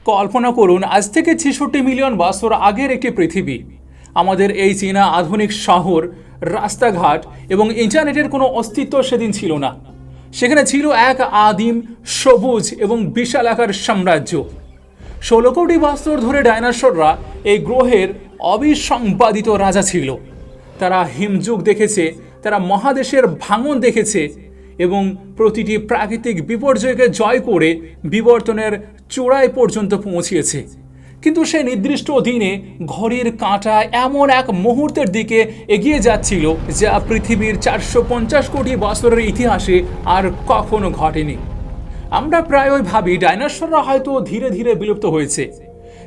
কল্পনা করুন, আজ থেকে ৬৬ মিলিয়ন বছর আগের একটি পৃথিবী। আমাদের এই চীনা আধুনিক শহর, রাস্তাঘাট এবং ইন্টারনেটের কোনো অস্তিত্ব সেদিন ছিল না। সেখানে ছিল এক আদিম, সবুজ এবং বিশাল আকার সাম্রাজ্য। ১৬ কোটি বছর ধরে ডাইনোসররা এই গ্রহের অবিসংবাদিত রাজা ছিল। তারা হিমযুগ দেখেছে, তারা মহাদেশের ভাঙন দেখেছে এবং প্রতিটি প্রাকৃতিক বিপর্যয়কে জয় করে বিবর্তনের চূড়ায় পর্যন্ত পৌঁছিয়েছে। কিন্তু সেই নির্দিষ্ট দিনে ঘড়ির কাঁটা এমন এক মুহূর্তের দিকে এগিয়ে যাচ্ছিল যা পৃথিবীর ৪৫০ কোটি বছরের ইতিহাসে আর কখনো ঘটেনি। আমরা প্রায়ই ভাবি ডাইনোসররা হয়তো ধীরে ধীরে বিলুপ্ত হয়েছে,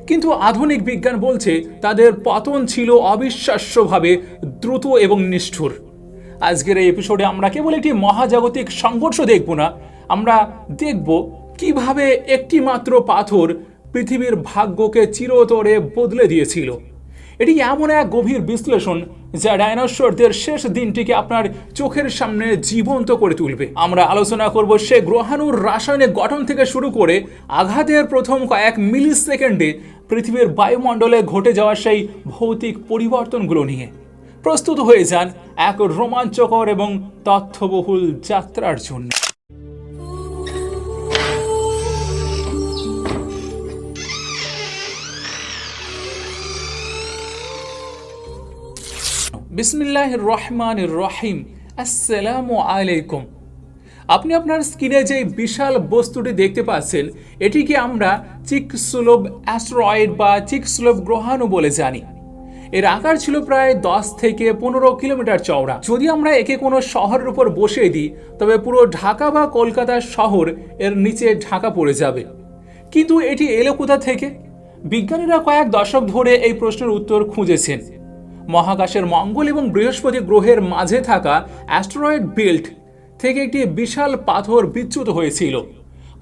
কিন্তু আধুনিক বিজ্ঞান বলছে তাদের পতন ছিল অবিশ্বাস্যভাবে দ্রুত এবং নিষ্ঠুর। আজকের এই এপিসোডে আমরা কেবল একটি মহাজাগতিক সংঘর্ষ দেখব না, আমরা দেখব কিভাবে একটি মাত্র পাথর পৃথিবীর ভাগ্যকে চিরতরে বদলে দিয়েছিল। এটি এমন এক গভীর বিশ্লেষণ যা ডাইনোসরদের শেষ দিনটিকে আপনার চোখের সামনে জীবন্ত করে তুলবে। আমরা আলোচনা করব সে গ্রহাণুর রাসায়নিক গঠন থেকে শুরু করে আঘাতের প্রথম কয়েক মিলি সেকেন্ডে পৃথিবীর বায়ুমণ্ডলে ঘটে যাওয়া সেই ভৌতিক পরিবর্তনগুলো নিয়ে। প্রস্তুত হয়ে যান এক রোমাঞ্চকর এবং তথ্যবহুল যাত্রার জন্য। বিসমিল্লাহির রহমানির রহিম। আসসালামু আলাইকুম। আপনি আপনার স্ক্রিনে যে বিশাল বস্তুটি দেখতে পাচ্ছেন, এটিকে আমরা চিকসুলভ অ্যাস্টেরয়েড বা চিকসুলভ গ্রহাণু বলে জানি। এর আকার ছিল প্রায় 10 থেকে 15 কিলোমিটার চওড়া। যদি আমরা একে কোনো শহরের উপর বসিয়ে দিই, তবে পুরো ঢাকা বা কলকাতা শহর এর নিচে ঢাকা পড়ে যাবে। কিন্তু এটি এলো কোথা থেকে? বিজ্ঞানীরা কয়েক দশক ধরে এই প্রশ্নের উত্তর খুঁজেছেন। মহাকাশের মঙ্গল এবং বৃহস্পতি গ্রহের মাঝে থাকা অ্যাস্টেরয়েড বেল্ট থেকে একটি বিশাল পাথর বিচ্যুত হয়েছিল।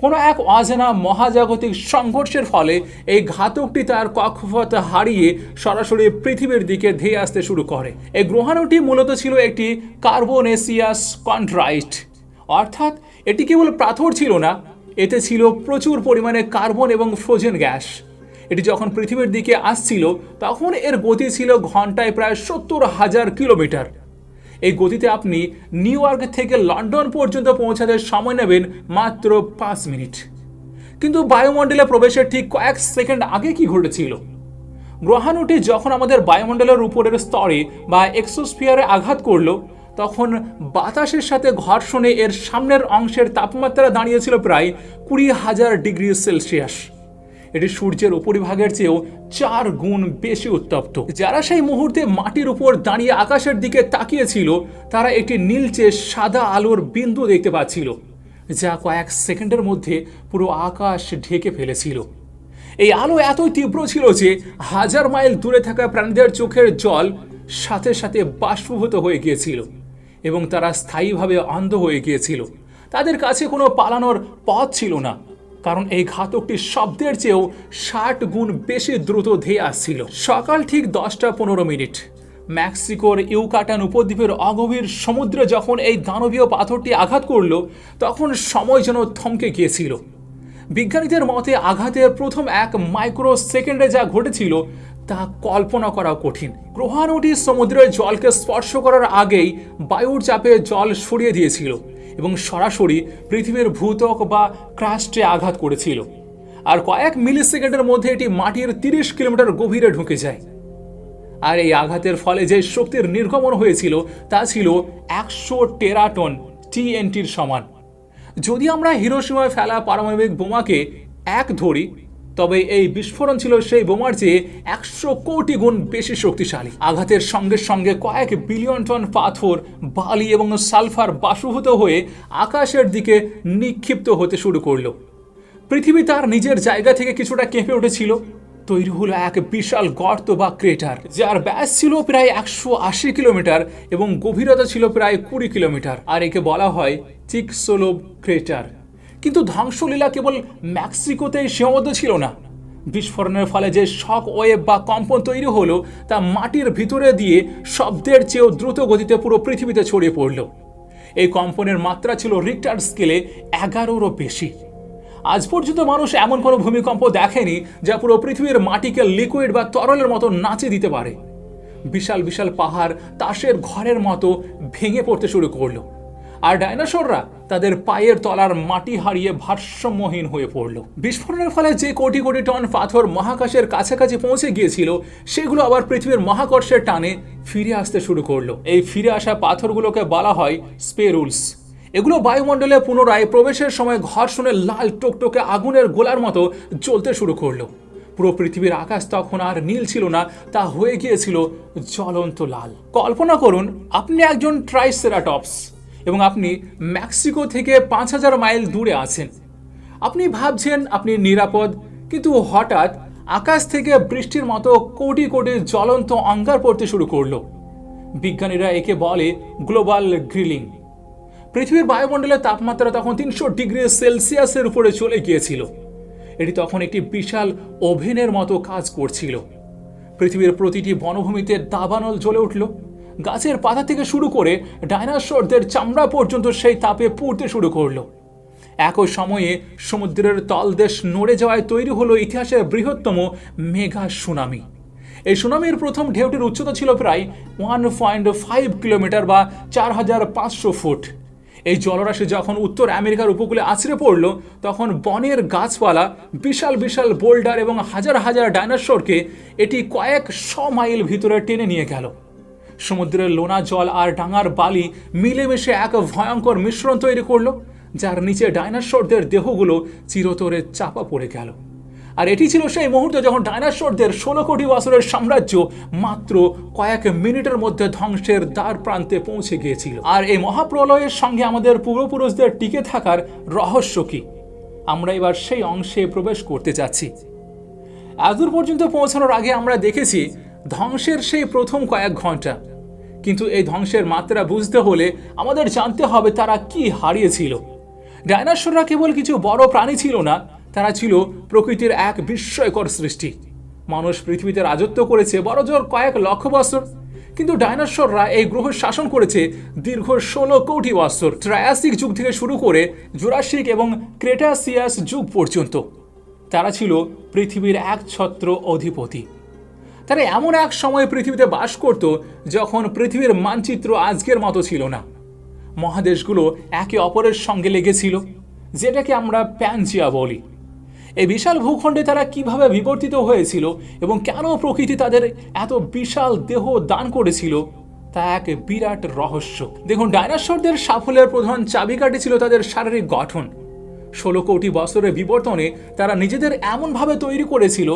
কোনো এক অজানা মহাজাগতিক সংঘর্ষের ফলে এই ঘাতকটি তার কক্ষপথ হারিয়ে সরাসরি পৃথিবীর দিকে ধেয়ে আসতে শুরু করে। এই গ্রহাণুটি মূলত ছিল একটি কার্বনেসিয়াস কন্ট্রাইট, অর্থাৎ এটি কেবল পাথর ছিল না, এতে ছিল প্রচুর পরিমাণে কার্বন এবং ফ্রোজেন গ্যাস। এটি যখন পৃথিবীর দিকে আসছিল তখন এর গতি ছিল ঘন্টায় প্রায় ৭০,০০০ কিলোমিটার। এই গতিতে আপনি নিউ ইয়র্ক থেকে লন্ডন পর্যন্ত পৌঁছাতে সময় নেবেন মাত্র 5 মিনিট। কিন্তু বায়ুমণ্ডলে প্রবেশের ঠিক কয়েক সেকেন্ড আগে কি ঘটেছিল? গ্রহাণুটি যখন আমাদের বায়ুমণ্ডলের উপরের স্তরে বা এক্সোস্ফিয়ারে আঘাত করলো, তখন বাতাসের সাথে ঘর্ষণে এর সামনের অংশের তাপমাত্রা দাঁড়িয়েছিল প্রায় 20,000 ডিগ্রি সেলসিয়াস। এটি সূর্যের উপরিভাগের চেয়েও 4 গুণ বেশি উত্তপ্ত। যারা সেই মুহূর্তে মাটির উপর দাঁড়িয়ে আকাশের দিকে তাকিয়েছিল, তারা একটি নীলচে সাদা আলোর বিন্দু দেখতে পাচ্ছিল, যা কয়েক সেকেন্ডের মধ্যে পুরো আকাশ ঢেকে ফেলেছিল। এই আলো এতই তীব্র ছিল যে 1000 মাইল দূরে থাকা প্রাণীদের চোখের জল সাথে সাথে বাষ্পীভূত হয়ে গিয়েছিল এবং তারা স্থায়ীভাবে অন্ধ হয়ে গিয়েছিল। তাদের কাছে কোনো পালানোর পথ ছিল না, কারণ এই ঘাতকটি শব্দের চেয়েও 60 গুণ বেশি দ্রুত ধেয়ে আসছিল। সকাল ঠিক 10:15 মেক্সিকোর ইউকাটান উপদ্বীপের অগভীর সমুদ্রে যখন এই দানবীয় পাথরটি আঘাত করল, তখন সময় যেন থমকে গিয়েছিল। বিজ্ঞানীদের মতে আঘাতের প্রথম 1 মাইক্রো সেকেন্ডে যা ঘটেছিল তা কল্পনা করা কঠিন। গ্রহাণুটি সমুদ্রের জলকে স্পর্শ করার আগেই বায়ুর চাপে জল সরিয়ে দিয়েছিল এবং সরাসরি পৃথিবীর ভূত্বক বা ক্রাস্টে আঘাত করেছিল। আর কয়েক মিলি সেকেন্ডের মধ্যে এটি মাটির 30 কিলোমিটার গভীরে ঢুকে যায়। আর এই আঘাতের ফলে যে শক্তির নির্গমন হয়েছিল তা ছিল 100 টেরাটন TNTর সমান। যদি আমরা হিরোশিমায় ফেলা পারমাণবিক বোমাকে 1 ধরি, তবে এই বিস্ফোরণ ছিল সেই বোমার চেয়ে 100 কোটি গুণ বেশি শক্তিশালী। আঘাতের সঙ্গে সঙ্গে কয়েক বিলিয়ন টন পাথর, বালি এবং সালফার বাষ্পীভূত হয়ে আকাশের দিকে নিক্ষিপ্ত হতে শুরু করলো। পৃথিবী তার নিজের জায়গা থেকে কিছুটা কেঁপে উঠেছিল। তৈরি হলো এক বিশাল গর্ত বা ক্রেটার, যার ব্যাস ছিল প্রায় 180 কিলোমিটার এবং গভীরতা ছিল প্রায় 20 কিলোমিটার। আর একে বলা হয় চিকসুলভ ক্রেটার। কিন্তু ধ্বংসলীলা কেবল মেক্সিকোতেই সীমাবদ্ধ ছিল না। বিস্ফোরণের ফলে যে শক ওয়েভ বা কম্পন তৈরি হলো তা মাটির ভিতরে দিয়ে শব্দের চেয়েও দ্রুত গতিতে পুরো পৃথিবীতে ছড়িয়ে পড়ল। এই কম্পনের মাত্রা ছিল রিক্টার স্কেলে 11-রও বেশি। আজ পর্যন্ত মানুষ এমন কোনো ভূমিকম্প দেখেনি যা পুরো পৃথিবীর মাটিকে লিকুইড বা তরলের মতো নাচে দিতে পারে। বিশাল বিশাল পাহাড় তাসের ঘরের মতো ভেঙে পড়তে শুরু করলো, আর ডাইনোসররা তাদের পায়ের তলার মাটি হারিয়ে ভারসাম্যহীন হয়ে পড়ল। বিস্ফোরণের ফলে যে কোটি কোটি টন পাথর মহাকাশের কাছাকাছি পৌঁছে গিয়েছিল, সেগুলো আবার পৃথিবীর মহাকর্ষের টানে ফিরে আসতে শুরু করলো। এই ফিরে আসা পাথরগুলোকে বলা হয় স্পেরুলস। এগুলো বায়ুমণ্ডলে পুনরায় প্রবেশের সময় ঘর্ষণে লাল টকটকে আগুনের গোলার মতো জ্বলতে শুরু করলো। পুরো পৃথিবীর আকাশ তখন আর নীল ছিল না, তা হয়ে গিয়েছিল জ্বলন্ত লাল। কল্পনা করুন, আপনি একজন ট্রাইসেরাটপস এবং আপনি মেক্সিকো থেকে 5000 মাইল দূরে আছেন। আপনি ভাবছেন আপনি নিরাপদ, কিন্তু হঠাৎ আকাশ থেকে বৃষ্টির মতো কোটি কোটি জ্বলন্ত অঙ্গার পড়তে শুরু করলো। বিজ্ঞানীরা একে বলে গ্লোবাল গ্রিলিং। পৃথিবীর বায়ুমণ্ডলের তাপমাত্রা তখন 300 ডিগ্রি সেলসিয়াসের উপরে চলে গিয়েছিল। এটি তখন একটি বিশাল ওভেনের মতো কাজ করছিল। পৃথিবীর প্রতিটি বনভূমিতে দাবানল জ্বলে উঠল। গাছের পাতা থেকে শুরু করে ডাইনোসরদের চামড়া পর্যন্ত সেই তাপে পুড়তে শুরু করলো। একই সময়ে সমুদ্রের তলদেশ নড়ে যাওয়ায় তৈরি হলো ইতিহাসের বৃহত্তম মেগা সুনামি। এই সুনামির প্রথম ঢেউটির উচ্চতা ছিল প্রায় 1.5 কিলোমিটার বা 4500 ফুট। এই জলরাশি যখন উত্তর আমেরিকার উপকূলে আছড়ে পড়ল, তখন বনের গাছপালা, বিশাল বিশাল বোল্ডার এবং হাজার হাজার ডাইনোসরকে এটি কয়েক 100 মাইল ভিতরে টেনে নিয়ে গেল। সমুদ্রের লোনা জল আর ডাঙার বালি মিলেমিশে এক ভয়ঙ্কর মিশ্রণ তৈরি করলো, যার নিচে ডাইনোসরদের দেহগুলো চিরতরে চাপা পড়ে গেল। আর এটি ছিল সেই মুহূর্ত যখন ডাইনোসরদের 16 কোটি বছরের সাম্রাজ্য মাত্র কয়েক মিনিটের মধ্যে ধ্বংসের দ্বার প্রান্তে পৌঁছে গিয়েছিল। আর এই মহাপ্রলয়ের সঙ্গে আমাদের পূর্বপুরুষদের টিকে থাকার রহস্য কি, আমরা এবার সেই অংশে প্রবেশ করতে যাচ্ছি। এতদূর পর্যন্ত পৌঁছানোর আগে আমরা দেখেছি ধ্বংসের সেই প্রথম কয়েক ঘন্টা, কিন্তু এই ধ্বংসের মাত্রা বুঝতে হলে আমাদের জানতে হবে তারা কি হারিয়েছিল। ডাইনোসররা কেবল কিছু বড় প্রাণী ছিল না, তারা ছিল প্রকৃতির এক বিস্ময়কর সৃষ্টি। মানুষ পৃথিবীতে রাজত্ব করেছে বড়জোর কয়েক লক্ষ বছর, কিন্তু ডাইনোসররা এই গ্রহ শাসন করেছে দীর্ঘ 16 কোটি বছর। ট্রায়াসিক যুগ থেকে শুরু করে জুরাসিক এবং ক্রেটাসিয়াস যুগ পর্যন্ত তারা ছিল পৃথিবীর একছত্র অধিপতি। তারা এমন এক সময় পৃথিবীতে বাস করত যখন পৃথিবীর মানচিত্র আজকের মতো ছিল না। মহাদেশগুলো একে অপরের সঙ্গে লেগেছিল, যেটাকে আমরা প্যানজিয়া বলি। এই বিশাল ভূখণ্ডে তারা কিভাবে বিবর্তিত হয়েছিল এবং কেন প্রকৃতি তাদের এত বিশাল দেহ দান করেছিল, তা এক বিরাট রহস্য। দেখুন, ডাইনোসরদের সাফল্যের প্রধান চাবিকাঠি ছিল তাদের শারীরিক গঠন। 16 কোটি বছরের বিবর্তনে তারা নিজেদের এমনভাবে তৈরি করেছিল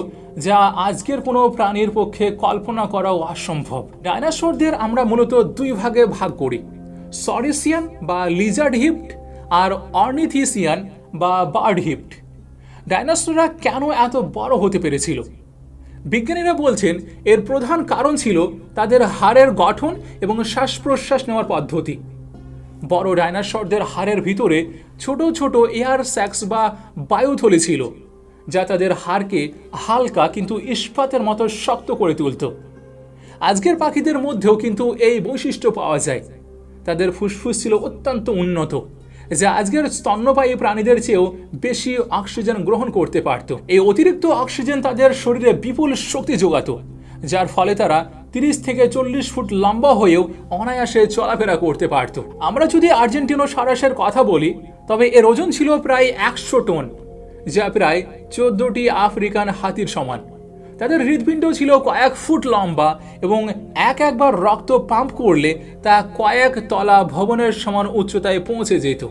যা আজকের কোনো প্রাণীর পক্ষে কল্পনা করাও অসম্ভব। ডাইনোসরদের আমরা মূলত 2 ভাগে ভাগ করি, সরিসিয়ান বা লিজার্ড হিপ্ট আর অর্নিথিসিয়ান বা বার্ড হিপ্ট। ডাইনোসররা কেন এত বড় হতে পেরেছিল? বিজ্ঞানীরা বলছেন এর প্রধান কারণ ছিল তাদের হাড়ের গঠন এবং শ্বাস প্রশ্বাস নেওয়ার পদ্ধতি। বড় ডাইনোসরদের হাড়ের ভিতরে ছোট ছোট এয়ার স্যাক্স বা বায়ুথলি ছিল, যা তাদের হাড়কে হালকা কিন্তু ইস্পাতের মতো শক্ত করে তুলত। আজকের পাখিদের মধ্যেও কিন্তু এই বৈশিষ্ট্য পাওয়া যায়। তাদের ফুসফুস ছিল অত্যন্ত উন্নত, যা আজকের স্তন্যপায়ী প্রাণীদের চেয়েও বেশি অক্সিজেন গ্রহণ করতে পারত। এই অতিরিক্ত অক্সিজেন তাদের শরীরে বিপুল শক্তি যোগাত, যার ফলে তারা 30 থেকে 40 ফুট লম্বা হয়েও অনায়াসে চলাফেরা করতে পারত। আমরা যদি আর্জেন্টিনোসারাসের কথা বলি, তবে এর ওজন ছিল প্রায় 100 টন, যা প্রায় 14টি আফ্রিকান হাতির সমান। তাদের হৃৎপিণ্ড ছিল কয়েক ফুট লম্বা এবং একবার রক্ত পাম্প করলে তা কয়েক তলা ভবনের সমান উচ্চতায় পৌঁছে যেত।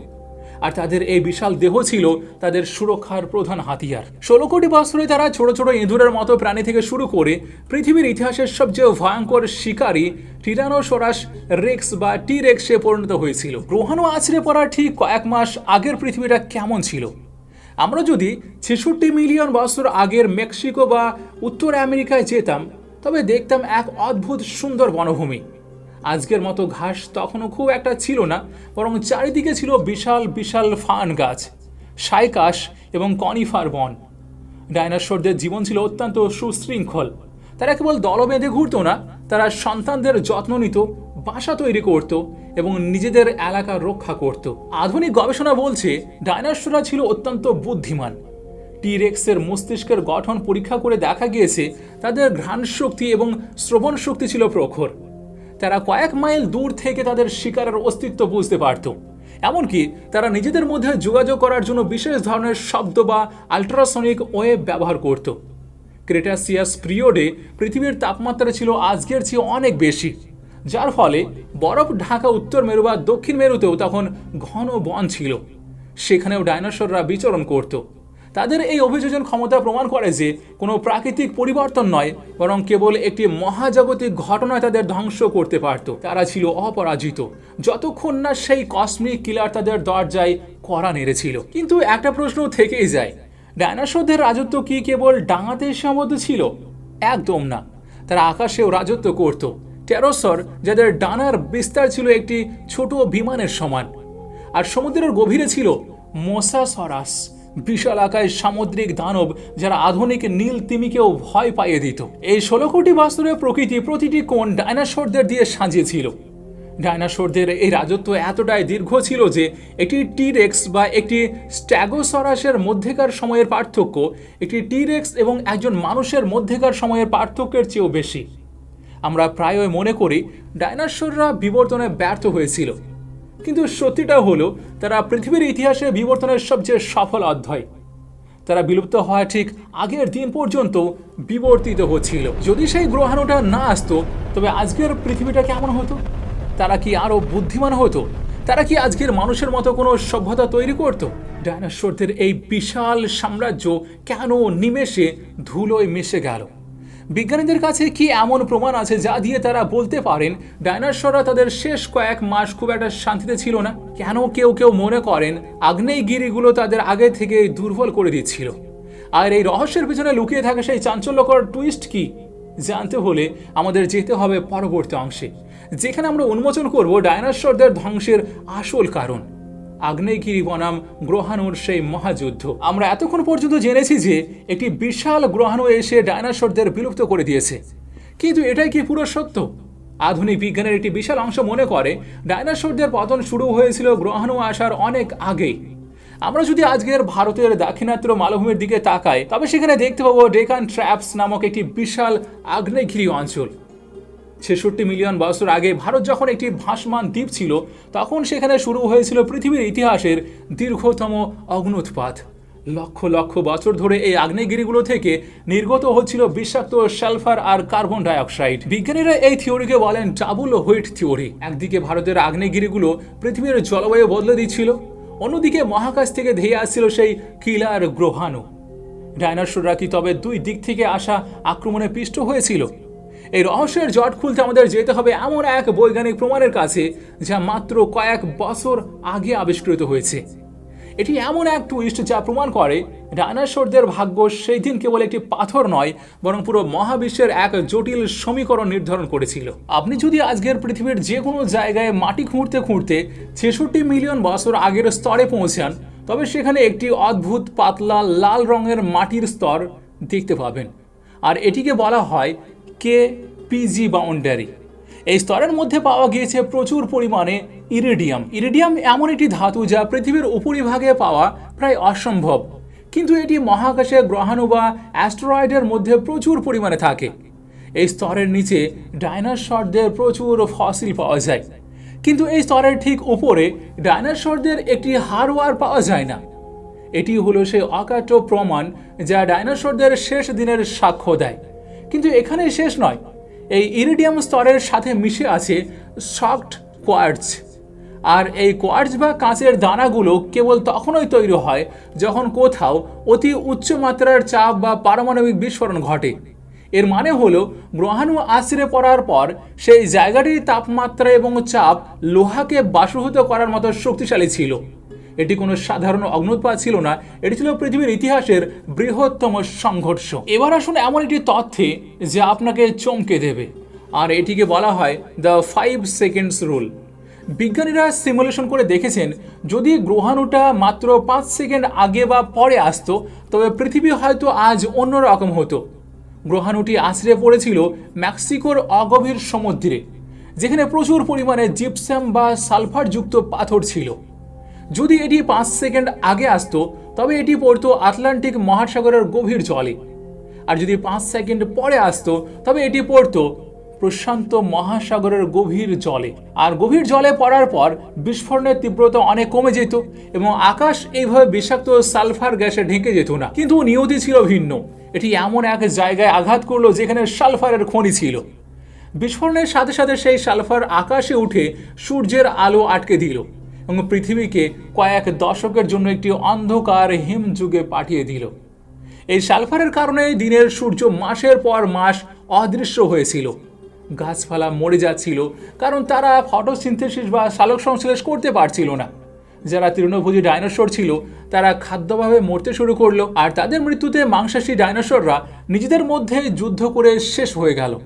আর তাদের এই বিশাল দেহ ছিল তাদের সুরক্ষার প্রধান হাতিয়ার। 16 কোটি বছরে তারা ছোট ছোট ইঁদুরের মতো প্রাণী থেকে শুরু করে পৃথিবীর ইতিহাসের সবচেয়ে ভয়ঙ্কর শিকারী টিরানোসরাস রেক্স বা টি রেক্সে পরিণত হয়েছিল। গ্রহাণু আছড়ে পড়ার ঠিক কয়েক মাস আগের পৃথিবীটা কেমন ছিল? আমরা যদি 66 মিলিয়ন বছর আগের মেক্সিকো বা উত্তর আমেরিকায় যেতাম, তবে দেখতাম এক অদ্ভুত সুন্দর বনভূমি। আজকের মতো ঘাস তখনও খুব একটা ছিল না, বরং চারিদিকে ছিল বিশাল বিশাল ফার্ন গাছ, সাইকাস এবং কনিফার বন। ডাইনোসরদের জীবন ছিল অত্যন্ত সুশৃঙ্খল। তারা কেবল দল বেঁধে ঘুরত না, তারা সন্তানদের যত্ন নিত, বাসা তৈরি করত এবং নিজেদের এলাকা রক্ষা করত। আধুনিক গবেষণা বলছে ডাইনোসররা ছিল অত্যন্ত বুদ্ধিমান। টিরেক্সের মস্তিষ্কের গঠন পরীক্ষা করে দেখা গিয়েছে তাদের ঘ্রাণ শক্তি এবং শ্রবণ শক্তি ছিল প্রখর। তারা কয়েক মাইল দূর থেকে তাদের শিকারের অস্তিত্ব বুঝতে পারত। এমনকি তারা নিজেদের মধ্যে যোগাযোগ করার জন্য বিশেষ ধরনের শব্দ বা আল্ট্রাসনিক ওয়েভ ব্যবহার করত। ক্রেটাসিয়াস পিরিয়ডে পৃথিবীর তাপমাত্রা ছিল আজকের চেয়ে অনেক বেশি, যার ফলে বরফ ঢাকা উত্তর মেরু বা দক্ষিণ মেরুতেও তখন ঘন বন ছিল। সেখানেও ডাইনোসররা বিচরণ করত। তাদের এই অভিযোজন ক্ষমতা প্রমাণ করে যে কোনো প্রাকৃতিক পরিবর্তন নয়, বরং কেবল একটি মহাজাগতিক ঘটনা তাদের ধ্বংস করতে পারত। তারা ছিল অপরাজিত যতক্ষণ না সেই কসমিক কিলার তাদের দরজায় কড়া নেড়েছিল। কিন্তু একটা প্রশ্ন থেকেই যায়, ডাইনোসরদের রাজত্ব কি কেবল ডাঙাতে সীমাবদ্ধ ছিল? একদম না, তারা আকাশেও রাজত্ব করত। টেরোসর, যাদের ডানার বিস্তার ছিল একটি ছোট বিমানের সমান, আর সমুদ্রের গভীরে ছিল মোসাসরাস, বিশাল আকায় সামুদ্রিক দানব যারা আধুনিক নীল তিমিকেও ভয় পাইয়ে দিত। এই 16 কোটি বছরের প্রকৃতি প্রতিটি কোণ ডাইনোসরদের দিয়ে সাজিয়েছিল। ডাইনোসরদের এই রাজত্ব এতটাই দীর্ঘ ছিল যে একটি টিরেক্স বা একটি স্ট্যাগোসরাসের মধ্যেকার সময়ের পার্থক্য একটি টিরেক্স এবং একজন মানুষের মধ্যেকার সময়ের পার্থক্যের চেয়েও বেশি। আমরা প্রায়ই মনে করি ডাইনোসররা বিবর্তনে ব্যর্থ হয়েছিল, কিন্তু সত্যিটা হলো তারা পৃথিবীর ইতিহাসে বিবর্তনের সবচেয়ে সফল অধ্যায়। তারা বিলুপ্ত হওয়া ঠিক আগের দিন পর্যন্ত বিবর্তিত হচ্ছিল। যদি সেই গ্রহাণুটা না আসতো, তবে আজকের পৃথিবীটা কেমন হতো? তারা কি আরো বুদ্ধিমান হতো? তারা কি আজকের মানুষের মতো কোনো সভ্যতা তৈরি করত? ডাইনোসরদের এই বিশাল সাম্রাজ্য কেন নিমেষে ধুলোয় মিশে গেল? বিজ্ঞানীদের কাছে কি এমন প্রমাণ আছে যা দিয়ে তারা বলতে পারেন ডাইনোসররা তাদের শেষ কয়েক মাস খুব একটা শান্তিতে ছিল না? কেন কেউ কেউ মনে করেন আগ্নেয়গিরিগুলো তাদের আগে থেকে দুর্বল করে দিচ্ছিল? আর এই রহস্যের পিছনে লুকিয়ে থাকে সেই চাঞ্চল্যকর টুইস্ট কি? জানতে হলে আমাদের যেতে হবে পরবর্তী অংশে, যেখানে আমরা উন্মোচন করব ডাইনোসরদের ধ্বংসের আসল কারণ, আগ্নেয়গিরি বনাম গ্রহাণুর সেই মহাযুদ্ধ। আমরা এতক্ষণ পর্যন্ত জেনেছি যে একটি বিশাল গ্রহাণু এসে ডাইনোসরদের বিলুপ্ত করে দিয়েছে, কিন্তু এটাই কি পুরো সত্য? আধুনিক বিজ্ঞানের একটি বিশাল অংশ মনে করে ডাইনোসরদের পতন শুরু হয়েছিল গ্রহাণু আসার অনেক আগেই। আমরা যদি আজকের ভারতের দাক্ষিণাত্য মালভূমির দিকে তাকাই, তবে সেখানে দেখতে পাবো ডেকান ট্র্যাপস নামক একটি বিশাল আগ্নেয়গিরি অঞ্চল। 66 মিলিয়ন বছর আগে ভারত যখন একটি ভাসমান দ্বীপ ছিল, তখন সেখানে শুরু হয়েছিল পৃথিবীর ইতিহাসের দীর্ঘতম অগ্ন্যুৎপাত। লক্ষ লক্ষ বছর ধরে এই আগ্নেয়গিরিগুলো থেকে নির্গত হচ্ছিল বিষাক্ত সালফার আর কার্বন ডাইঅক্সাইড। বিজ্ঞানীরা এই থিওরিকে বলেন ডাবল হুইট থিওরি। একদিকে ভারতের আগ্নেয়গিরিগুলো পৃথিবীর জলবায়ু বদলে দিচ্ছিল, অন্যদিকে মহাকাশ থেকে ধেয়ে আসছিল সেই কিলার গ্রহাণু। ডাইনোসররা কি তবে দুই দিক থেকে আসা আক্রমণে পিষ্ট হয়েছিল? এই রহস্যের জট খুলতে আমাদের যেতে হবে এমন এক বৈজ্ঞানিক প্রমাণের কাছে যা মাত্র কয়েক বছর আগে আবিষ্কৃত হয়েছে। এটি এমন এক টুইস্ট যা প্রমাণ করে ডাইনোসরদের ভাগ্য সেই দিন কেবল একটি পাথর নয়, বরং পুরো মহাবিশ্বের এক জটিল সমীকরণ নির্ধারণ করেছিল। আপনি যদি আজকের পৃথিবীর যে কোনো জায়গায় মাটি খুঁড়তে খুঁড়তে 66 মিলিয়ন বছর আগের স্তরে পৌঁছান, তবে সেখানে একটি অদ্ভুত পাতলা লাল রঙের মাটির স্তর দেখতে পাবেন, আর এটিকে বলা হয় কেপিজি বাউন্ডারি। এই স্তরের মধ্যে পাওয়া গিয়েছে প্রচুর পরিমাণে ইরিডিয়াম। ইরিডিয়াম এমন একটি ধাতু যা পৃথিবীর উপরিভাগে পাওয়া প্রায় অসম্ভব, কিন্তু এটি মহাকাশে গ্রহাণু বা অ্যাস্টেরয়েডের মধ্যে প্রচুর পরিমাণে থাকে। এই স্তরের নিচে ডাইনোসরদের প্রচুর ফসিল পাওয়া যায়, কিন্তু এই স্তরের ঠিক উপরে ডাইনোসরদের একটি হাড়ওয়ার পাওয়া যায় না। এটি হলো সেই অকাট্য প্রমাণ যা ডাইনোসরদের শেষ দিনের সাক্ষ্য দেয়। কিন্তু এখানে শেষ নয়, এই ইরিডিয়াম স্তরের সাথে মিশে আছে সফট কোয়ার্টজ। আর এই কোয়ার্টজ বা কাঁচের দানাগুলো কেবল তখনই তৈরি হয় যখন কোথাও অতি উচ্চ মাত্রার চাপ বা পারমাণবিক বিস্ফোরণ ঘটে। এর মানে হলো গ্রহাণু আছড়ে পড়ার পর সেই জায়গাটির তাপমাত্রা এবং চাপ লোহাকে বাষ্পীভূত করার মতো শক্তিশালী ছিল। এটি কোনো সাধারণ অগ্ন্যুৎপাত ছিল না, এটি ছিল পৃথিবীর ইতিহাসের বৃহত্তম সংঘর্ষ। এবার আসুন এমন একটি তথ্যে যা আপনাকে চমকে দেবে, আর এটিকে বলা হয় দ্য 5 সেকেন্ডস রুল। বিজ্ঞানীরা সিমুলেশন করে দেখেছেন যদি গ্রহাণুটা মাত্র 5 সেকেন্ড আগে বা পরে আসতো, তবে পৃথিবী হয়তো আজ অন্যরকম হতো। গ্রহাণুটি আছড়ে পড়েছিল মেক্সিকোর অগভীর সমুদ্রে, যেখানে প্রচুর পরিমাণে জিপসাম বা সালফারযুক্ত পাথর ছিল। যদি এটি 5 সেকেন্ড আগে আসতো তবে এটি পড়তো আটলান্টিক মহাসাগরের গভীর জলে, আর যদি 5 সেকেন্ড পরে আসতো তবে এটি পড়তো প্রশান্ত মহাসাগরের গভীর জলে। আর গভীর জলে পড়ার পর বিস্ফোরণের তীব্রতা অনেক কমে যেত এবং আকাশ এইভাবে বিষাক্ত সালফার গ্যাসে ঢেকে যেত না। কিন্তু নিয়তি ছিল ভিন্ন। এটি এমন এক জায়গায় আঘাত করলো যেখানে সালফারের খনি ছিল। বিস্ফোরণের সাথে সাথে সেই সালফার আকাশে উঠে সূর্যের আলো আটকে দিল এবং পৃথিবীকে কয়েক দশকের জন্য একটি অন্ধকার হিমযুগে পাঠিয়ে দিল। এই সালফারের কারণে দিনের সূর্য মাসের পর মাস অদৃশ্য হয়েছিল। গাছপালা মরে যাচ্ছিল কারণ তারা ফটোসিনথেসিস বা সালোক সংশ্লেষ করতে পারছিল না। যারা তৃণভোজী ডাইনোসর ছিল তারা খাদ্যভাবে মরতে শুরু করলো, আর তাদের মৃত্যুতে মাংসাশী ডাইনোসররা নিজেদের মধ্যে যুদ্ধ করে শেষ হয়ে গেল।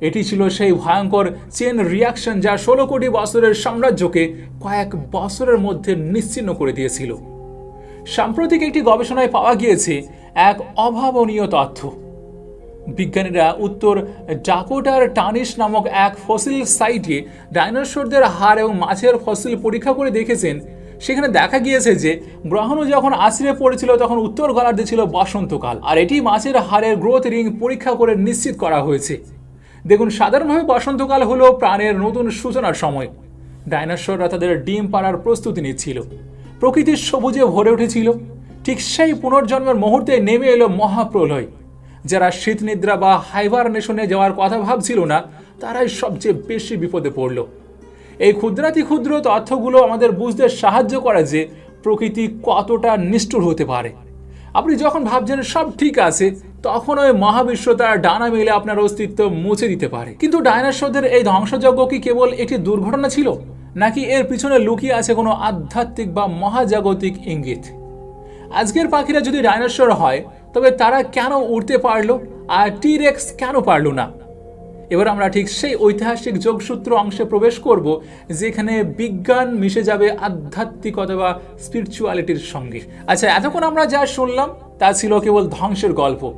এটি ছিল সেই ভয়ঙ্কর চেন রিয়াকশন যা 16 কোটি বছরের সাম্রাজ্যকে কয়েক বছরের মধ্যে নিশ্চিহ্ন করে দিয়েছিল। সাম্প্রতিক একটি গবেষণায় পাওয়া গিয়েছে এক অভাবনীয় তথ্য। বিজ্ঞানীরা উত্তর ডাকোটার টানিস নামক এক ফসিল সাইটে ডাইনোসরদের হাড় এবং মাছের ফসিল পরীক্ষা করে দেখেছেন। সেখানে দেখা গিয়েছে যে গ্রহাণু যখন আছড়ে পড়েছিল তখন উত্তর গোলার্ধে ছিল বসন্তকাল, আর এটি মাছের হাড়ের গ্রোথ রিং পরীক্ষা করে নিশ্চিত করা হয়েছে। দেখুন, সাধারণভাবে বসন্তকাল হলো প্রাণের নতুন সূচনার সময়। ডাইনোসররা তাদের ডিম পাড়ার প্রস্তুতি নিচ্ছিল। প্রকৃতির সবুজে ভরে উঠেছিল। ঠিক সেই পুনর্জন্মের মুহূর্তে নেমে এলো মহাপ্রলয়। যারা শীতনিদ্রা বা হাইবারনেশনে যাওয়ার কথা ভাবছিল না তারাই সবচেয়ে বেশি বিপদে পড়ল। এই ক্ষুদ্রাতি ক্ষুদ্র তথ্যগুলো আমাদের বুঝতে সাহায্য করে যে প্রকৃতি কতটা নিষ্ঠুর হতে পারে। আপনি যখন ভাবছেন সব ঠিক আছে তখন ওই মহাবিশ্ব তার ডানা মেলে আপনার অস্তিত্ব মুছে দিতে পারে। কিন্তু ডাইনোসরদের এই ধ্বংসযজ্ঞ কি কেবল একটি দুর্ঘটনা ছিল, নাকি এর পিছনে লুকিয়ে আছে কোনো আধ্যাত্মিক বা মহাজাগতিক ইঙ্গিত? আজকের পাখিরা যদি ডাইনোসর হয় তবে তারা কেন উড়তে পারলো আর টি-রেক্স কেন পারল না? এবার আমরা ঠিক সেই ঐতিহাসিক যোগসূত্র অংশে প্রবেশ করব যেখানে বিজ্ঞান মিশে যাবে আধ্যাত্মিকতা বা স্পিরিচুয়ালিটির সঙ্গে। আচ্ছা, এতক্ষণ আমরা যা শুনলাম তা ছিল কেবল ধ্বংসের গল্প,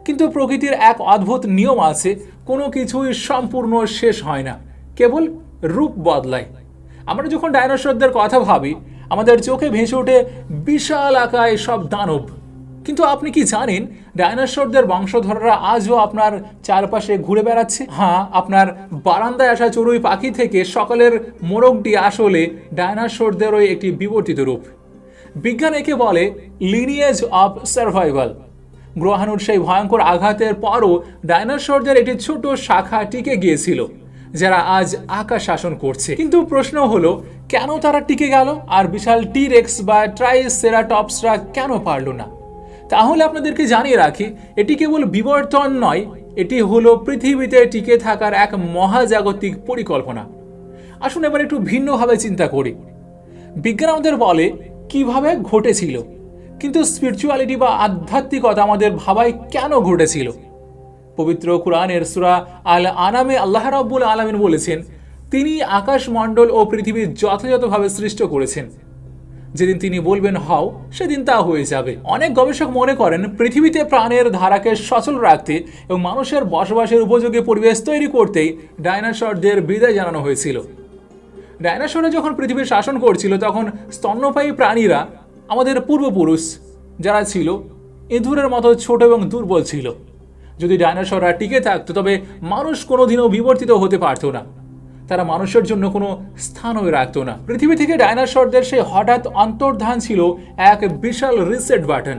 কিন্তু প্রকৃতির এক অদ্ভুত নিয়ম আছে, কোনো কিছুই সম্পূর্ণ শেষ হয় না, কেবল রূপ বদলায়। আমরা যখন ডাইনোসরদের কথা ভাবি আমাদের চোখে ভেসে ওঠে বিশাল আকায় সব দানব। কিন্তু আপনি কি জানেন ডাইনোসরদের বংশধররা আজও আপনার চারপাশে ঘুরে বেড়াচ্ছে? হ্যাঁ, আপনার বারান্দায় আসা চড়ুই পাখি থেকে সকালের মোরগটি আসলে ডাইনোসরদেরই একটি বিবর্তিত রূপ। বিজ্ঞান একে বলে লিনিয়েজ অফ সার্ভাইভাল। গ্রহাণুর সেই ভয়ঙ্কর আঘাতের পরও ডাইনোসরদের একটি ছোট শাখা টিকে গিয়েছিল যারা আজ আকাশ শাসন করছে। কিন্তু প্রশ্ন হলো, কেন তারা টিকে গেল আর বিশাল টি-রেক্স বা ট্রাইসেরাটপসরা কেন পারল না? তাহলে আপনাদেরকে জানিয়ে রাখি, এটি কেবল বিবর্তন নয়, এটি হলো পৃথিবীতে টিকে থাকার এক মহাজাগতিক পরিকল্পনা। আসুন এবার একটু ভিন্নভাবে চিন্তা করি। বিজ্ঞান আমাদের বলে কিভাবে ঘটেছিল, কিন্তু স্পিরিচুয়ালিটি বা আধ্যাত্মিকতা আমাদের ভাবায় কেন ঘটেছিল। পবিত্র কুরআনের সূরা আল আনামে আল্লাহ রাব্বুল আলামিন বলেছেন, তিনি আকাশমণ্ডল ও পৃথিবী যথাযথভাবে সৃষ্টি করেছেন। যেদিন তিনি বলবেন হও, সেদিন তা হয়ে যাবে। অনেক গবেষক মনে করেন পৃথিবীতে প্রাণের ধারাকে সচল রাখতে এবং মানুষের বসবাসের উপযোগী পরিবেশ তৈরি করতেই ডাইনোসরদের বিদায় জানানো হয়েছিল। ডাইনোসররা যখন পৃথিবী শাসন করছিল তখন স্তন্যপায়ী প্রাণীরা, আমাদের পূর্বপুরুষ যারা ছিল, ইঁদুরের মতো ছোট এবং দুর্বল ছিল। যদি ডাইনোসররা টিকে থাকতো তবে মানুষ কোনোদিনও বিবর্তিত হতে পারত না। তারা মানুষের জন্য কোনো স্থানই রাখত না। পৃথিবী থেকে ডাইনোসরদের সেই হঠাৎ অন্তর্ধান ছিল এক বিশাল রিসেট বাটন।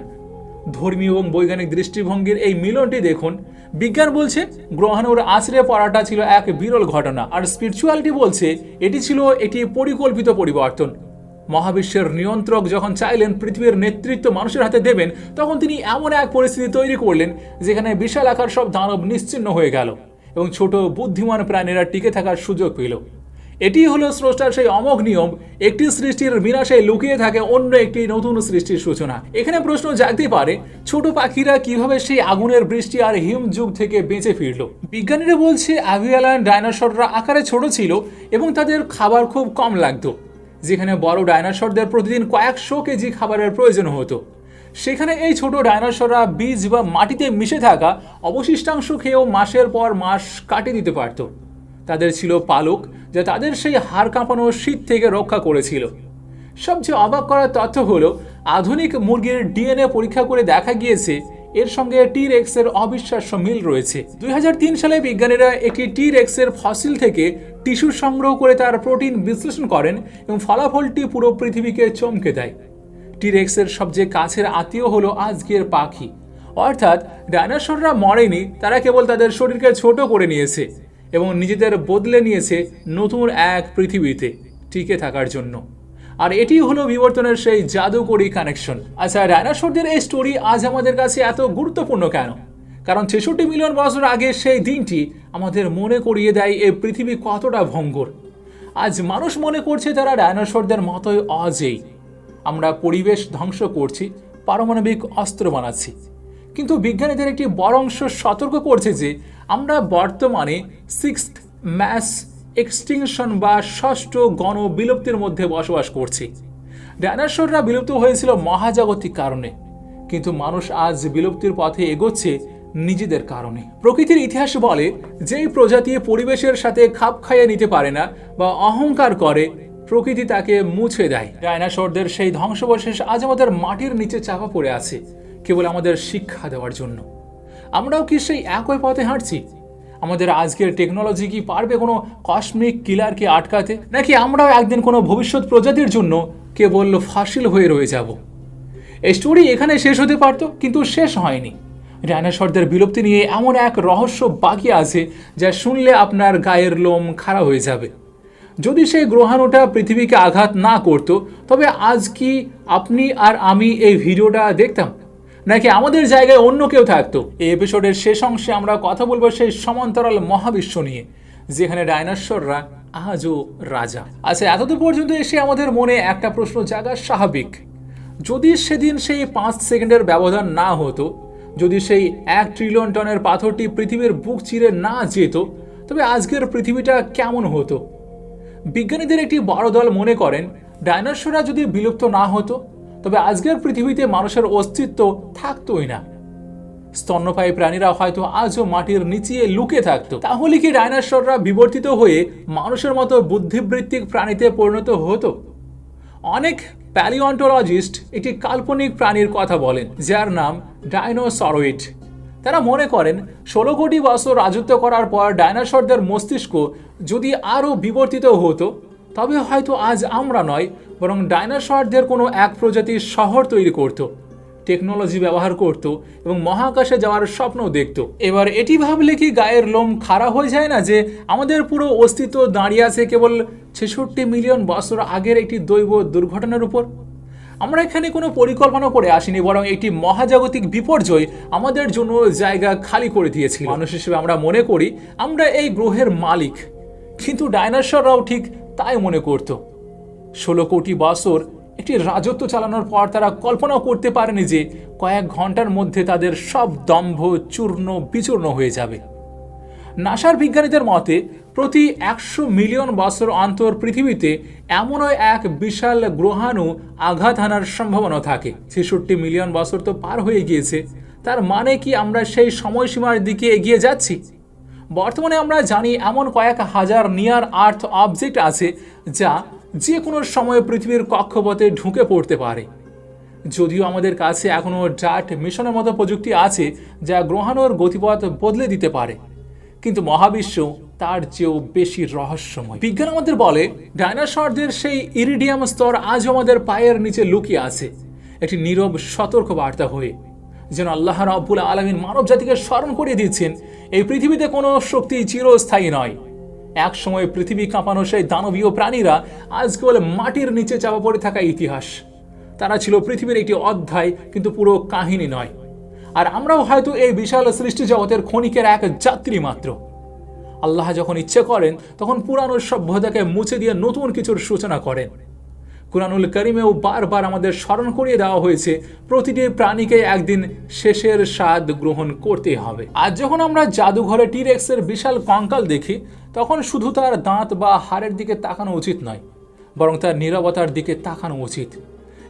ধর্মীয় এবং বৈজ্ঞানিক দৃষ্টিভঙ্গির এই মিলনটি দেখুন। বিজ্ঞান বলছে গ্রহাণুর আছড়ে পড়াটা ছিল এক বিরল ঘটনা, আর স্পিরিচুয়ালিটি বলছে এটি ছিল একটি পরিকল্পিত পরিবর্তন। মহাবিশ্বের নিয়ন্ত্রক যখন চাইলেন পৃথিবীর নেতৃত্ব মানুষের হাতে দেবেন, তখন তিনি এমন এক পরিস্থিতি তৈরি করলেন যেখানে বিশাল আকার সব দানব নিশ্চিহ্ন হয়ে গেল এবং ছোট বুদ্ধিমান প্রাণীরা টিকে থাকার সুযোগ পেল। এটি হলো স্রষ্টার সেই অমোঘ নিয়ম, একটি সৃষ্টির বিনাশে লুকিয়ে থাকে অন্য একটি নতুন সৃষ্টির সূচনা। এখানে প্রশ্ন জাগতে পারে, ছোট পাখিরা কিভাবে সেই আগুনের বৃষ্টি আর হিম যুগ থেকে বেঁচে ফিরল? বিজ্ঞানীরা বলছে অ্যাভিয়ালান ডাইনোসররা আকারে ছোট ছিল এবং তাদের খাবার খুব কম লাগতো। যেখানে বড় ডাইনোসরদের প্রতিদিন কয়েকশো কেজি খাবারের প্রয়োজন হতো, সেখানে এই ছোট ডাইনোসররা বীজ বা মাটিতে মিশে থাকা অবশিষ্টাংশ খেয়েও মাসের পর মাস কাটিয়ে দিতে পারত। তাদের ছিল পালক, যা তাদের সেই হাড় কাঁপানো শীত থেকে রক্ষা করেছিল। সবচেয়ে অবাক করার তথ্য হলো আধুনিক মুরগির ডিএনএ পরীক্ষা করে দেখা গিয়েছে এর সঙ্গে টি-রেক্সের অবিশ্বাস্য মিল রয়েছে। 2003 সালে বিজ্ঞানীরা একটি টি-রেক্সের ফসিল থেকে টিস্যু সংগ্রহ করে তার প্রোটিন বিশ্লেষণ করেন এবং ফলাফলটি পুরো পৃথিবীকে চমকে দেয়। টি-রেক্সের সবচেয়ে কাছের আত্মীয় হলো আজকের পাখি, অর্থাৎ ডাইনোসররা মরেনি, তারা কেবল তাদের শরীরকে ছোট করে নিয়েছে এবং নিজেদের বদলে নিয়েছে নতুন এক পৃথিবীতে টিকে থাকার জন্য। আর এটি হলো বিবর্তনের সেই জাদুকরী কানেকশন। আচ্ছা, ডাইনোসরদের এই স্টোরি আজ আমাদের কাছে এত গুরুত্বপূর্ণ কেন? কারণ 66 মিলিয়ন বছর আগে সেই দিনটি আমাদের মনে করিয়ে দেয় এই পৃথিবী কতটা ভঙ্গুর। আজ মানুষ মনে করছে তারা ডাইনোসরদের মতোই অজেয়। আমরা পরিবেশ ধ্বংস করছি, পারমাণবিক অস্ত্র বানাচ্ছি, কিন্তু বিজ্ঞানীদের একটি বড় অংশ সতর্ক করছে যে আমরা বর্তমানে সিক্সথ ম্যাস এক্সটিংশন বা ষষ্ঠ গণ বিলুপ্তির মধ্যে বসবাস করছি। ডাইনোসররা বিলুপ্ত হয়েছিল মহাজাগতিক কারণে, কিন্তু মানুষ আজ বিলুপ্তির পথে এগোচ্ছে নিজেদের কারণে। প্রকৃতির ইতিহাস বলে যেই প্রজাতি পরিবেশের সাথে খাপ খাইয়ে নিতে পারে না বা অহংকার করে, প্রকৃতি তাকে মুছে দেয়। ডাইনোসরদের সেই ধ্বংসাবশেষ আজ আমাদের মাটির নিচে চাপা পড়ে আছে, কেবল আমাদের শিক্ষা দেওয়ার জন্য। আমরাও কি সেই একই পথে হাঁটছি? আমাদের আজকের টেকনোলজি কি পারবে কোনো কসমিক কিলারকে আটকাতে, নাকি আমরাও একদিন কোনো ভবিষ্যৎ প্রজাতির জন্য কেবল ফসিল হয়ে রয়ে যাব? এই স্টোরি এখানে শেষ হতে পারত, কিন্তু শেষ হয়নি। ডাইনোসরদের বিলুপ্তি নিয়ে এমন এক রহস্য বাকি আছে যা শুনলে আপনার গায়ের লোম খাড়া হয়ে যাবে। যদি সেই গ্রহাণুটা পৃথিবীকে আঘাত না করত, তবে আজ কি আপনি আর আমি এই ভিডিওটা দেখতাম, নাকি আমাদের জায়গায় অন্য কেউ থাকতো? এই এপিসোডের শেষ অংশে আমরা কথা বলবো সেই সমান্তরাল মহাবিশ্ব নিয়ে, যেখানে ডাইনোসররা আজও রাজা। আচ্ছা, এতদূর পর্যন্ত এসে আমাদের মনে একটা প্রশ্ন জাগা স্বাভাবিক। যদি সেদিন সেই 5 সেকেন্ডের ব্যবধান না হতো, যদি সেই 1 ট্রিলিয়ন টনের পাথরটি পৃথিবীর বুক চিরে না যেত, তবে আজকের পৃথিবীটা কেমন হতো? বিজ্ঞানীদের একটি বড় দল মনে করেন ডাইনোসররা যদি বিলুপ্ত না হতো, তবে আজকের পৃথিবীতে মানুষের অস্তিত্ব থাকতোই না। স্তন্যপায়ী প্রাণীরা হয়তো আজও মাটির নিচে লুকিয়ে থাকতো। তাহলে কি ডাইনোসররা বিবর্তিত হয়ে মানুষের মতো বুদ্ধিবৃত্তিক প্রাণীতে পরিণত হতো? অনেক প্যালিওন্টোলজিস্ট একটি কাল্পনিক প্রাণীর কথা বলেন, যার নাম ডাইনোসরয়েড। তারা মনে করেন 16 কোটি বছর রাজত্ব করার পর ডাইনোসরদের মস্তিষ্ক যদি আরও বিবর্তিত হতো, তবে হয়তো আজ আমরা নয়, বরং ডাইনোসরদের কোনো এক প্রজাতির শহর তৈরি করত, টেকনোলজি ব্যবহার করত এবং মহাকাশে যাওয়ার স্বপ্ন দেখত। এবার এটি ভাবলে কি গায়ের লোম খাড়া হয়ে যায় না যে আমাদের পুরো অস্তিত্ব দাঁড়িয়ে আছে কেবল 66 মিলিয়ন বছর আগের একটি দৈব দুর্ঘটনার উপর? আমরা এখানে কোনো পরিকল্পনা করে আসিনি, বরং একটি মহাজাগতিক বিপর্যয় আমাদের জন্য জায়গা খালি করে দিয়েছিল। মানুষ হিসেবে আমরা মনে করি আমরা এই গ্রহের মালিক, কিন্তু ডাইনোসররাও ঠিক তাই মনে করত। 16 কোটি বছর একটি রাজত্ব চালানোর পর তারা কল্পনা করতে পারেনি যে কয়েক ঘন্টার মধ্যে তাদের সব দম্ভ চূর্ণ বিচূর্ণ হয়ে যাবে। নাসার বিজ্ঞানীদের মতে প্রতি 100 মিলিয়ন বছর অন্তর পৃথিবীতে এমনই এক বিশাল গ্রহাণু আঘাত হানার সম্ভাবনা থাকে। 66 মিলিয়ন বছর তো পার হয়ে গিয়েছে, তার মানে কি আমরা সেই সময়সীমার দিকে এগিয়ে যাচ্ছি? বর্তমানে আমরা জানি এমন কয়েক হাজার নিয়ার আর্থ অবজেক্ট আছে যা যে কোনো সময় পৃথিবীর কক্ষপথে ঢুকে পড়তে পারে। যদিও আমাদের কাছে এখনও ডার্ট মিশনের মতো প্রযুক্তি আছে যা গ্রহাণুর গতিপথ বদলে দিতে পারে, কিন্তু মহাবিশ্ব তার চেয়েও বেশি রহস্যময়। বিজ্ঞান আমাদের বলে ডাইনোসরদের সেই ইরিডিয়াম স্তর আজ আমাদের পায়ের নিচে লুকিয়ে আছে, একটি নীরব সতর্ক বার্তা হয়ে, যেন আল্লাহ রাব্বুল আলামিন মানব জাতিকে স্মরণ করিয়ে দিচ্ছেন এই পৃথিবীতে কোনো শক্তি চিরস্থায়ী নয়। এক সময় পৃথিবী কাঁপানো সেই দানবীয় প্রাণীরা আজ কেবল মাটির নিচে চাপা পড়ে থাকা ইতিহাস। তারা ছিল পৃথিবীর একটি অধ্যায়, কিন্তু পুরো কাহিনী নয়। আর আমরাও হয়তো এই বিশাল সৃষ্টি জগতের ক্ষণিকের এক যাত্রী মাত্র। আল্লাহ যখন ইচ্ছে করেন তখন পুরানো সভ্যতাকে মুছে দিয়ে নতুন কিছুর সূচনা করেন। কুরআনুল কারীমেও বারবার আমাদের স্মরণ করিয়ে দেওয়া হয়েছে প্রতিটি প্রাণীকে একদিন শেষের স্বাদ গ্রহণ করতে হবে। আজ যখন আমরা জাদুঘরে টি-রেক্সের বিশাল কঙ্কাল দেখি, তখন শুধু তার দাঁত বা হাড়ের দিকে তাকানো উচিত নয়, বরং তার নীরবতার দিকে তাকানো উচিত।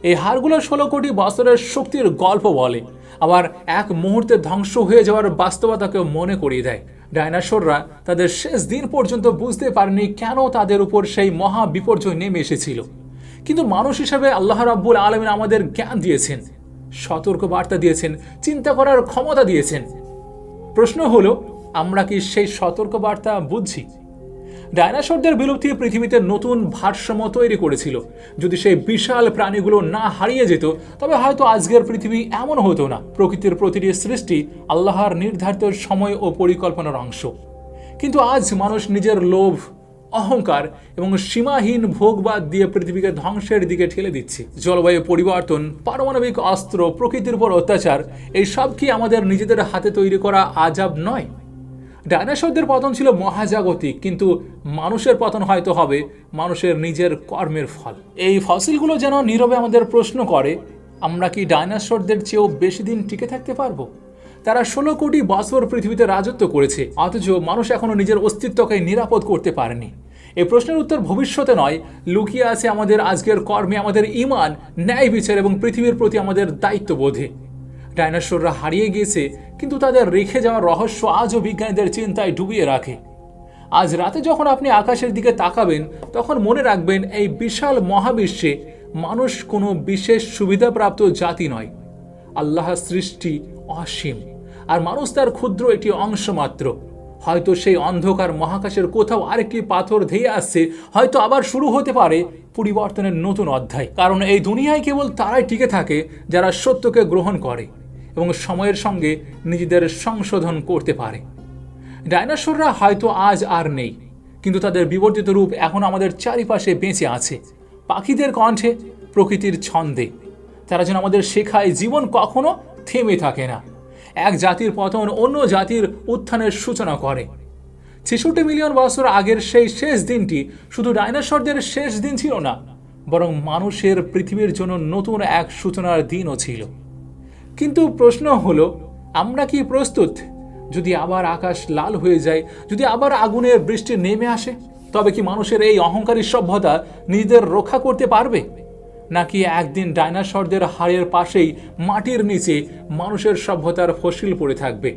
এই হাড়গুলো 16 কোটি বছরের শক্তির গল্প বলে, আবার এক মুহূর্তে ধ্বংস হয়ে যাওয়ার বাস্তবতাকেও মনে করিয়ে দেয়। ডাইনোসররা তাদের শেষ দিন পর্যন্ত বুঝতে পারেনি কেন তাদের উপর সেই মহা বিপর্যয় নেমে এসেছিল। কিন্তু মানুষ হিসাবে আল্লাহ রাব্বুল আলামিন আমাদের জ্ঞান দিয়েছেন, সতর্ক বার্তা দিয়েছেন, চিন্তা করার ক্ষমতা দিয়েছেন। প্রশ্ন হলো, আমরা কি সেই সতর্ক বার্তা বুঝছি? ডাইনোসরদের বিলুপ্তি পৃথিবীতে নতুন ভারসাম্য তৈরি করেছিল। যদি সেই বিশাল প্রাণীগুলো না হারিয়ে যেত, তবে হয়তো আজকের পৃথিবী এমন হতো না। প্রকৃতির প্রতিটি সৃষ্টি আল্লাহর নির্ধারিত সময় ও পরিকল্পনার অংশ। কিন্তু আজ মানুষ নিজের লোভ, অহংকার এবং সীমাহীন ভোগবাদ দিয়ে পৃথিবীকে ধ্বংসের দিকে ঠেলে দিচ্ছে। জলবায়ু পরিবর্তন, পারমাণবিক অস্ত্র, প্রকৃতির উপর অত্যাচার, এই সব কি আমাদের নিজেদের হাতে তৈরি করা আযাব নয়? ডাইনোসরদের পতন ছিল মহাজাগতিক, কিন্তু মানুষের পতন হয়তো হবে মানুষের নিজের কর্মের ফল। এই ফসিলগুলো যেন নীরবে আমাদের প্রশ্ন করে, আমরা কি ডাইনোসরদের চেয়েও বেশি দিন টিকে থাকতে পারবো? তারা 16 কোটি বছর পৃথিবীতে রাজত্ব করেছে, অথচ মানুষ এখনো নিজের অস্তিত্বকে নিরাপদ করতে পারেনি। এই প্রশ্নের উত্তর ভবিষ্যতে নয়, লুকিয়ে আছে আমাদের আজকের কর্মে, আমাদের ঈমান, ন্যায় বিচার এবং পৃথিবীর প্রতি আমাদের দায়িত্ববোধে। ডাইনোসররা হারিয়ে গিয়েছে, কিন্তু তাদের রেখে যাওয়ার রহস্য আজও বিজ্ঞানীদের চিন্তায় ডুবিয়ে রাখে। আজ রাতে যখন আপনি আকাশের দিকে তাকাবেন, তখন মনে রাখবেন এই বিশাল মহাবিশ্বে মানুষ কোনো বিশেষ সুবিধাপ্রাপ্ত জাতি নয়। আল্লাহর সৃষ্টি অসীম, আর মানুষ তার ক্ষুদ্র একটি অংশ মাত্র। হয়তো সেই অন্ধকার মহাকাশের কোথাও আরেকটি পাথর ধেয়ে আসছে, হয়তো আবার শুরু হতে পারে পরিবর্তনের নতুন অধ্যায়। কারণ এই দুনিয়ায় কেবল তারাই টিকে থাকে যারা সত্যকে গ্রহণ করে এবং সময়ের সঙ্গে নিজেদের সংশোধন করতে পারে। ডাইনোসররা হয়তো আজ আর নেই, কিন্তু তাদের বিবর্তিত রূপ এখন আমাদের চারিপাশে বেঁচে আছে। পাখিদের কণ্ঠে, প্রকৃতির ছন্দে তারা যেন আমাদের শেখায় জীবন কখনো থেমে থাকে না। এক জাতির পতন অন্য জাতির উত্থানের সূচনা করে। 66 মিলিয়ন বছর আগের সেই শেষ দিনটি শুধু ডাইনোসরদের শেষ দিন ছিল না, বরং মানুষের পৃথিবীর জন্য নতুন এক সূচনার দিনও ছিল। কিন্তু প্রশ্ন হলো, আমরা কি প্রস্তুত? যদি আবার আকাশ লাল হয়ে যায়, যদি আবার আগুনের বৃষ্টি নেমে আসে, তবে কি মানুষের এই অহংকারী সভ্যতা নিজেদের রক্ষা করতে পারবে? নাকি একদিন ডাইনোসরদের হাড়ের পাশেই মাটির নিচে মানুষের সভ্যতার ফসিল পড়ে থাকবে?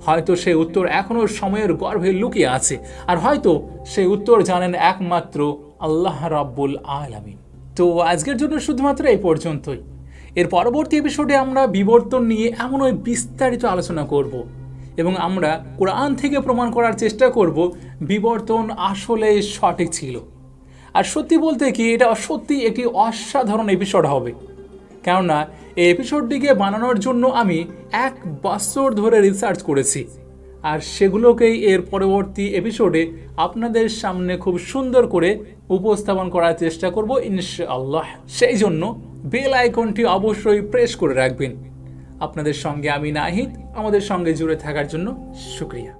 হয়তো সেই উত্তর এখনো সময়ের গর্ভে লুকিয়ে আছে, আর হয়তো সেই উত্তর জানেন একমাত্র আল্লাহ রাব্বুল আলামিন। তো আজকের জন্য শুধুমাত্র এই পর্যন্তই। এর পরবর্তী এপিসোডে আমরা বিবর্তন নিয়ে এমনই বিস্তারিত আলোচনা করব এবং আমরা কোরআন থেকে প্রমাণ করার চেষ্টা করব বিবর্তন আসলে সঠিক ছিল। আর সত্যি বলতে কি, এটা সত্যি একটি অসাধারণ এপিসোড হবে, কেননা এই এপিসোডটিকে বানানোর জন্য আমি 1 বছর ধরে রিসার্চ করেছি, আর সেগুলোকেই এর পরবর্তী এপিসোডে আপনাদের সামনে খুব সুন্দর করে উপস্থাপন করার চেষ্টা করব ইনশাআল্লাহ। সেই জন্য বেল আইকনটি অবশ্যই প্রেস করে রাখবেন। আপনাদের সঙ্গে আমি নাহিদ, আমাদের সঙ্গে জুড়ে থাকার জন্য শুকরিয়া।